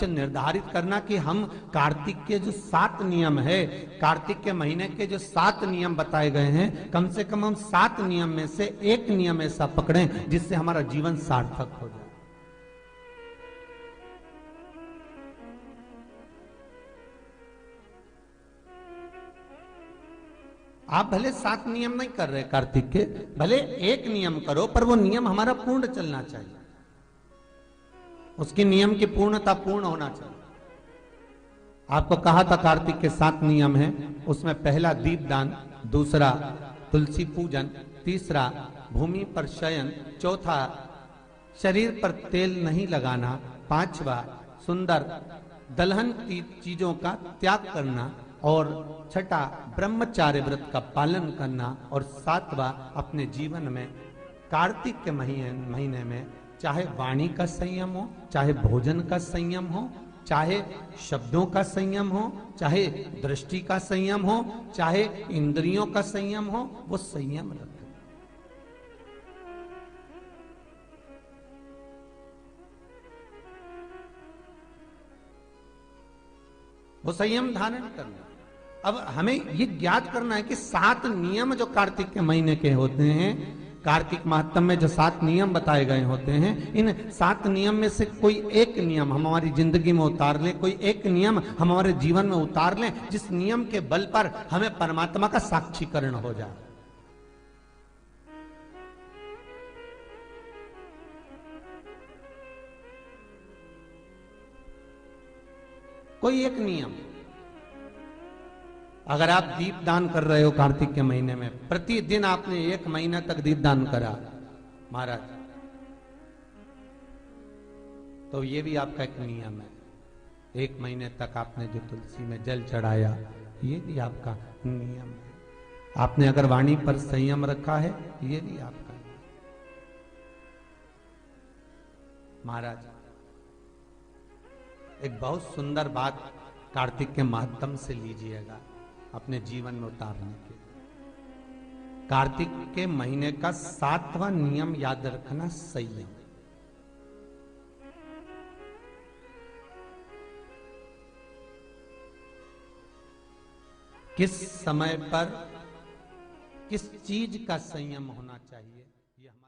निर्धारित करना कि हम कार्तिक के जो 7 नियम है, कार्तिक के महीने के जो 7 नियम बताए गए हैं, कम से कम हम 7 नियम में से एक नियम ऐसा पकड़ें जिससे हमारा जीवन सार्थक हो जाए। आप भले 7 नियम नहीं कर रहे कार्तिक के, भले एक नियम करो, पर वो नियम हमारा पूर्ण चलना चाहिए, उसके नियम की पूर्णता पूर्ण होना चाहिए। आपको कहा था कार्तिक के 7 नियम हैं, उसमें पहला दीपदान, दूसरा तुलसी पूजन, तीसरा भूमि पर शयन, चौथा शरीर पर तेल नहीं लगाना, पांचवा सुंदर दलहन की चीजों का त्याग करना, और छठा ब्रह्मचार्य व्रत का पालन करना, और सातवां अपने जीवन में कार्तिक के महीने में चाहे वाणी का संयम हो, चाहे भोजन का संयम हो, चाहे शब्दों का संयम हो, चाहे दृष्टि का संयम हो, चाहे इंद्रियों का संयम हो, वो संयम रखें। वो संयम धारण करना। अब हमें ये ज्ञात करना है कि 7 नियम जो कार्तिक के महीने के होते हैं, कार्तिक माहत्म में जो 7 नियम बताए गए होते हैं, इन 7 नियम में से कोई एक नियम हम हमारी जिंदगी में उतार लें, कोई एक नियम हम हमारे जीवन में उतार लें, जिस नियम के बल पर हमें परमात्मा का साक्षीकरण हो जाए। कोई एक नियम। अगर आप दीप दान कर रहे हो कार्तिक के महीने में, प्रतिदिन आपने 1 महीना तक दीप दान करा महाराज, तो ये भी आपका एक नियम है। 1 महीने तक आपने जो तुलसी में जल चढ़ाया, ये भी आपका नियम है। आपने अगर वाणी पर संयम रखा है, ये भी आपका नियम। महाराज, एक बहुत सुंदर बात कार्तिक के माध्यम से लीजिएगा अपने जीवन में उतारने के। कार्तिक के महीने का 7वां नियम याद रखना, संयम। किस समय पर किस चीज का संयम होना चाहिए, ये हमारा